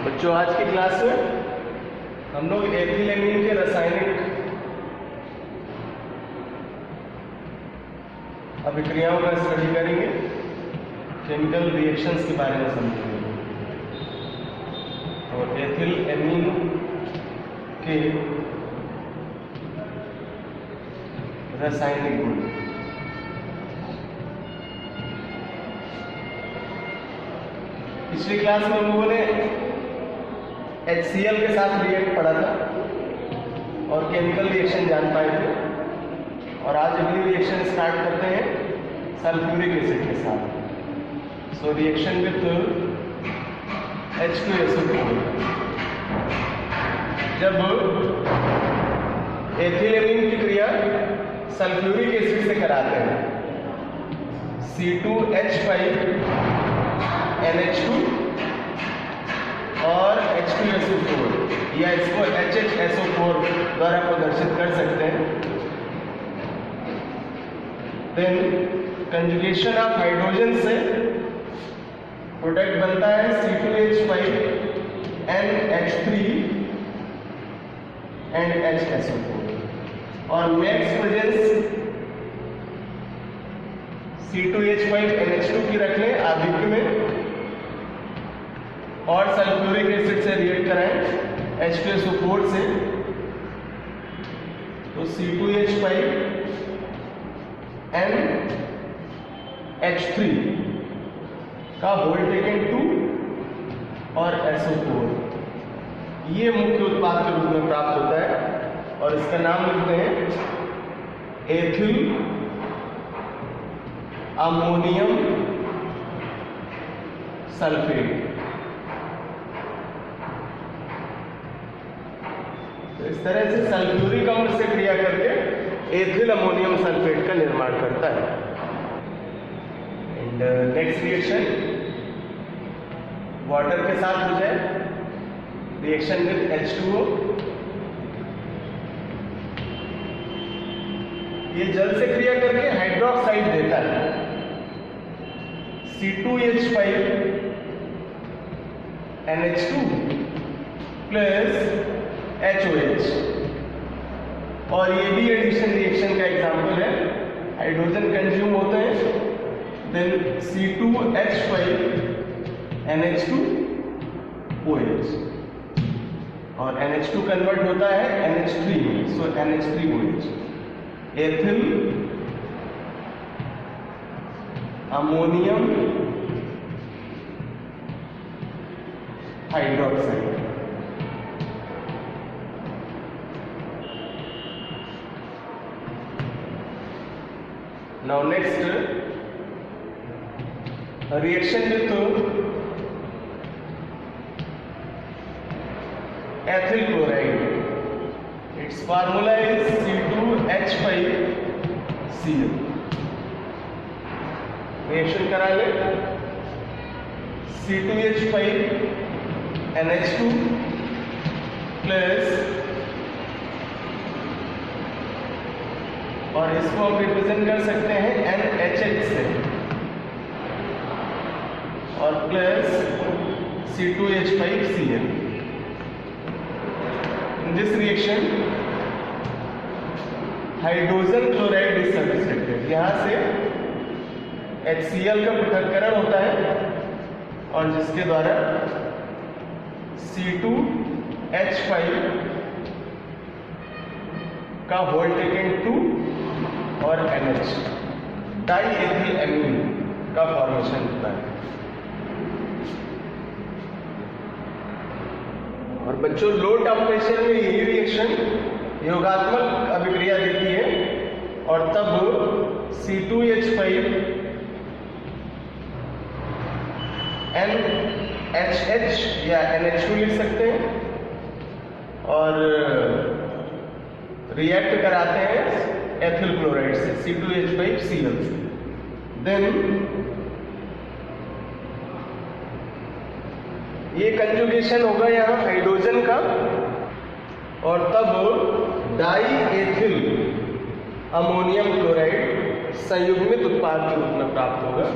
बच्चों आज की क्लास में हम लोग एथिलेमीन के रासायनिक अभिक्रियाओं का स्टडी करेंगे, केमिकल रिएक्शंस के बारे में समझेंगे। और एथिलेमीन के रासायनिक गुण। पिछली क्लास में हम लोगों ने HCl के साथ रिएक्ट पढ़ा था और केमिकल रिएक्शन जान पाए थे। और आज अगली रिएक्शन स्टार्ट करते हैं सल्फ्यूरिक एसिड के साथ। So reaction with H2SO4। जब एथिलेमीन की क्रिया सल्फ्यूरिक एसिड से कराते हैं C2H5NH2 और H2SO4 या इसको HHSO4 द्वारा प्रदर्शित कर सकते हैं। देन कंजुगेशन ऑफ हाइड्रोजन से प्रोडक्ट बनता है C2H5NH3 एंड HSO4 और मैक्स प्रेजेंस C2H5NH2 की रख लें आदित्य में और सल्फ्यूरिक एसिड से रिएक्ट कराएं H2SO4 से, तो C2H5NH3 का होल टेकन 2 और SO4 ये मुख्य उत्पाद के रूप में प्राप्त होता है और इसका नाम लिखते हैं एथिल अमोनियम सल्फेट। तो इस तरह से सल्फ्यूरिक अम्ल से क्रिया करके एथिल अमोनियम सल्फेट का निर्माण करता है। एंड नेक्स्ट रिएक्शन वाटर के साथ हो जाए, रिएक्शन विद H2O। ये जल से क्रिया करके हाइड्रोक्साइड देता है C2H5NH2 प्लस HOH। और ये भी एडिशन रिएक्शन का एग्जाम्पल है। हाइड्रोजन कंज्यूम होते हैं, देन C2H5NH2OH और NH2 कन्वर्ट होता है NH3 में, सो NH3OH ethyl ammonium hydroxide. Now next reaction with ethyl chloride. Its formula is C2H5Cl. Reaction करा ले C2H5NH2 प्लस और इसको हम रिप्रेजेंट कर सकते हैं NHH से और plus C2H5Cl। This reaction hydrogen chloride is subtracted. यहाँ से HCl का पृथक्करण होता है और जिसके द्वारा C2H5 का होल टेकन 2 और NH डाईएथिलेमीन का फॉर्मेशन होता है। और बच्चों लो टेम्परेचर में यही रिएक्शन योगात्मक अभिक्रिया देती है और तब C2H5NHH या NH2 लिख सकते हैं और रिएक्ट कराते हैं एथिल क्लोराइड से C2H5Cl से। देन ये कंजुगेशन होगा यहाँ हाइड्रोजन का और तब डाईएथिल अमोनियम क्लोराइड संयुग्मित उत्पाद के रूप में प्राप्त होगा।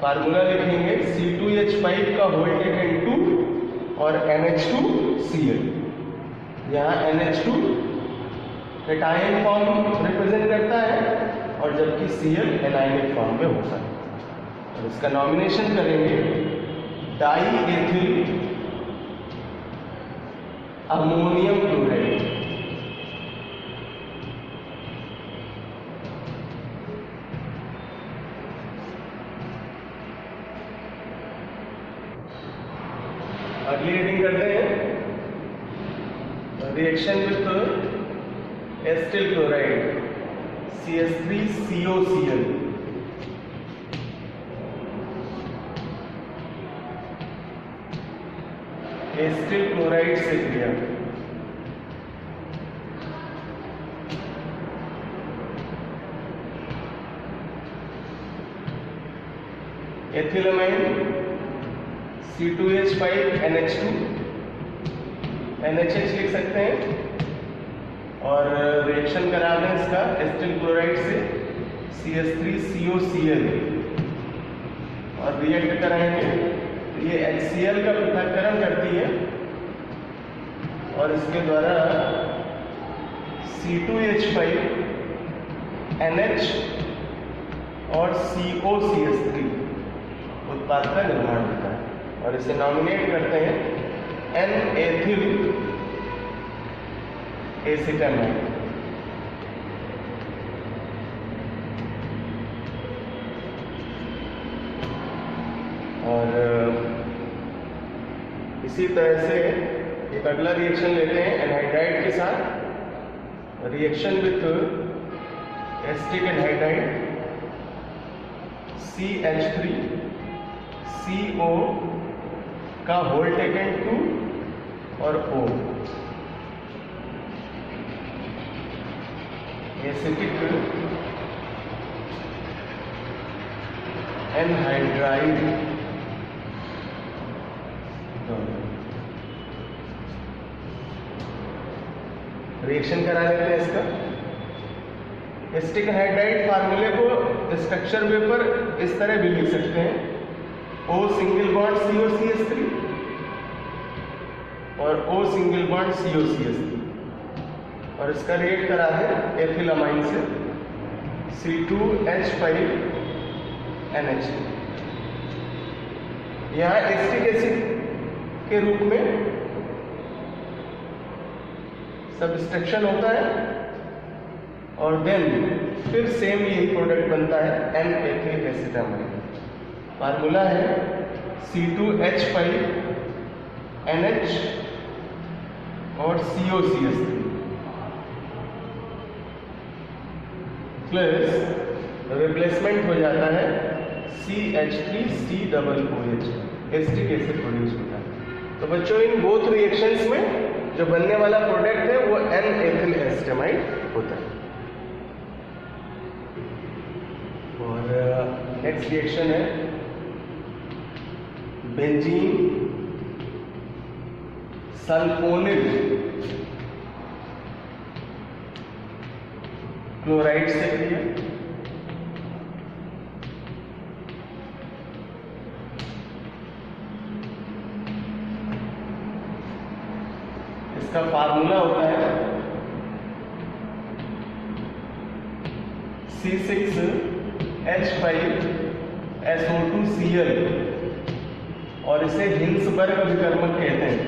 फार्मूला लिखेंगे C2H5 का होल टेकन 2 और NH2Cl। यहाँ NH2 कैटायन फॉर्म रिप्रेजेंट करता है और जबकि Cl एनायनिक फॉर्म में होता है। और इसका नॉमिनेशन करेंगे डाई एथिल अमोनियम क्लोराइड। अगली हेडिंग करते हैं reaction with acetyl chloride CH3COCl। Acetyl chloride से क्रिया एथिलमाइन C2H5NH2 NHH लिख सकते हैं और रिएक्शन करा दें इसका एसिटिल क्लोराइड से CH3COCl और रिएक्ट कराएंगे। ये HCl का पृथक्करण करती है और इसके द्वारा C2H5NH और COCH3 उत्पाद का निर्माण होता है और इसे नॉमिनेट करते हैं N-एथिल एसिटामाइड। और इसी तरह से एक अगला रिएक्शन लेते हैं एनहाइड्राइड के साथ। Reaction with acetic anhydride CH3CO का होल टेकन 2 और O। एसिटिक एनहाइड्राइड रिएक्शन करा लेते हैं इसका। एसिटिक एनहाइड्राइड फार्मूले को स्ट्रक्चर पेपर इस तरह भी लिख सकते हैं O सिंगल बॉन्ड COCH3 और O सिंगल बॉन्ड COCH3 और इसका रिएक्ट करा है एथिलमाइन से C2H5NH। यहाँ एसिटिक एसिड के रूप में सबस्ट्रक्शन होता है और देन फिर सेम यही प्रोडक्ट बनता है N-एथिल एसिटामाइड। फार्मूला है C2H5NH और COCH3 प्लस रिप्लेसमेंट हो जाता है CH3COOH। एसिटिक एसिड प्रोड्यूस होता है। तो बच्चों इन बोथ रिएक्शंस में जो बनने वाला प्रोडक्ट है वो N-एथिल एसिटामाइड होता है। और नेक्स्ट रिएक्शन है बेंजीन सल्फोनिल क्लोराइड से क्रिया। इसका फार्मूला होता है C6H5SO2Cl और इसे हिंसबर्ग विकर्मक कहते हैं।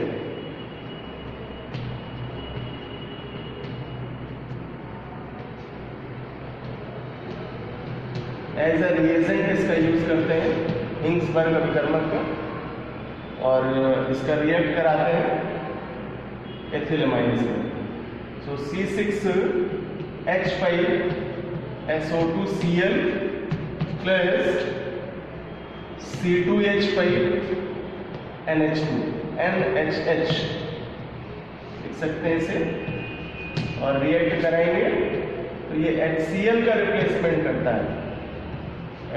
एज अ रिएजेंट इसका यूज करते हैं हिंसबर्ग विकर्मक का और इसका रिएक्ट कराते हैं एथिलमाइन से। सो C6H5SO2Cl प्लस C2H5NH2 NHH लिख सकते हैं इसे और रिएक्ट कराएंगे तो ये HCl का रिप्लेसमेंट करता है।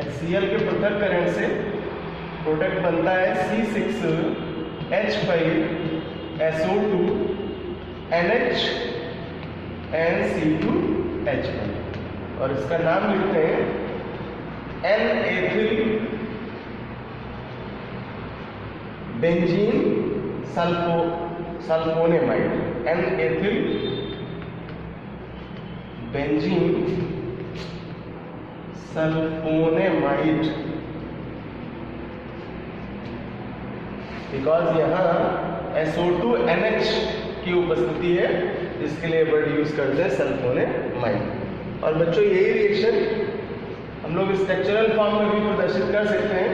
HCl के पृथक्करण से प्रोडक्ट बनता है C6H5SO2NH and C2H5 और इसका नाम लिखते हैं N ethyl benzene sulphonamide, N-ethyl benzene sulphonamide, because यहाँ SO2NH की उपस्थिति है, इसके लिए वर्ड यूज करते हैं सल्फोनेमाइड। और बच्चों यही रिएक्शन हम लोग स्ट्रक्चरल फॉर्म में भी प्रदर्शित कर सकते हैं।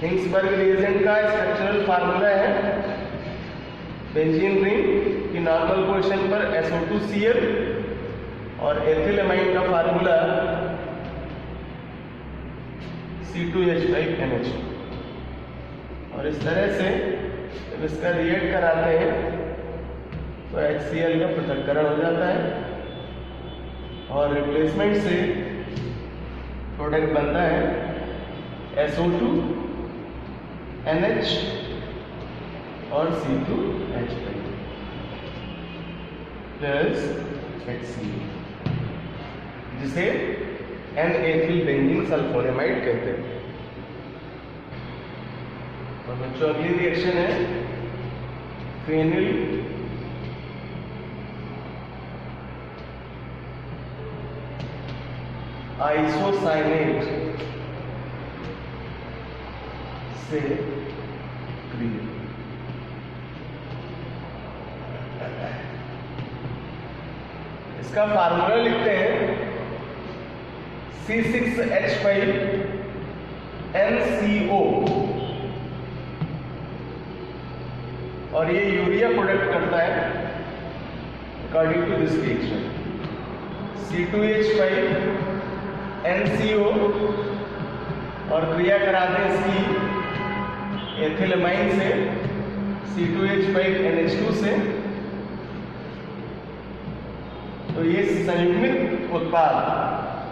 हिंग्सबर्ग रिएजेंट का स्ट्रक्चरल फार्मूला है बेंजीन रिंग की नॉर्मल पोजीशन पर SO2Cl और एथिलमाइन का फार्मूला C2H5NH। और इस तरह से जब इसका रिएक्ट कराते हैं तो HCl का पृथक्करण हो जाता है और रिप्लेसमेंट से प्रोडक्ट बनता है SO2NH और C2H5 प्लस HCl, जिसे N-ethyl बेंजीन सल्फोनेमाइड कहते हैं। और बच्चों अगली रिएक्शन है फेनिल आइसोसाइनेट से क्रिएट। इसका फार्मूला लिखते हैं C6H5NCO और ये यूरिया प्रोडक्ट करता है according to this reaction. C2H5NCO और क्रिया कराते हैं इसकी एथिलमाइन से C2H5NH2 से, तो ये संयुग्मित उत्पाद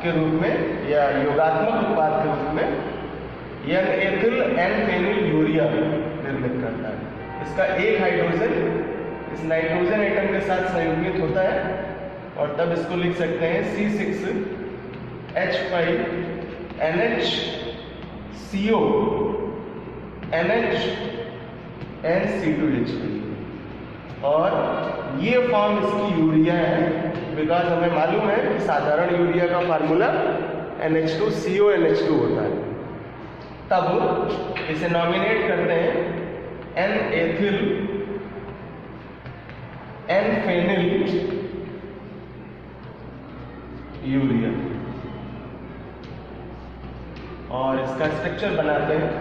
के रूप में या योगात्मक उत्पाद के रूप में N-ethyl N-phenyl यूरिया निर्मित करता है। इसका एक हाइड्रोजन इस नाइट्रोजन एटम के साथ संयुग्मित होता है और तब इसको लिख सकते हैं C6H5NHCO NH and C2H5 और ये फॉर्म इसकी यूरिया है, बिकॉज हमें मालूम है कि साधारण यूरिया का फार्मूला NH2CONH2 होता है। तब इसे नॉमिनेट करते हैं N-ethyl N-phenyl यूरिया और इसका स्ट्रक्चर बनाते हैं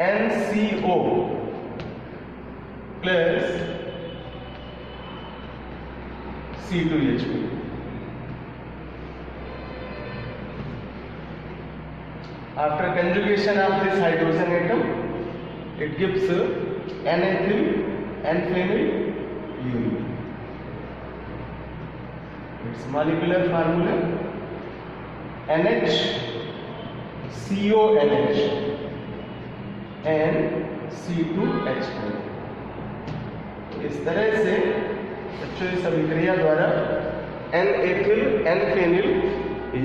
NCO plus C2H5। After conjugation of this hydrogen atom, it gives N-ethyl N-phenyl urea. Its molecular formula NHCONH and C2H5। इस तरह से बच्चों इस अभिक्रिया द्वारा N-ethyl N-phenyl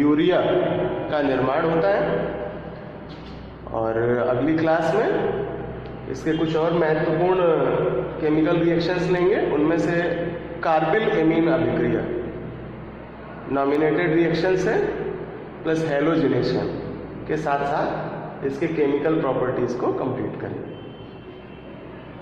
यूरिया का निर्माण होता है। और अगली क्लास में इसके कुछ और महत्वपूर्ण केमिकल रिएक्शंस लेंगे, उनमें से कार्बिल एमीन अभिक्रिया नॉमिनेटेड रिएक्शंस है प्लस हैलोजिनेशन के साथ साथ इसके केमिकल प्रॉपर्टीज को कंप्लीट करेंगे।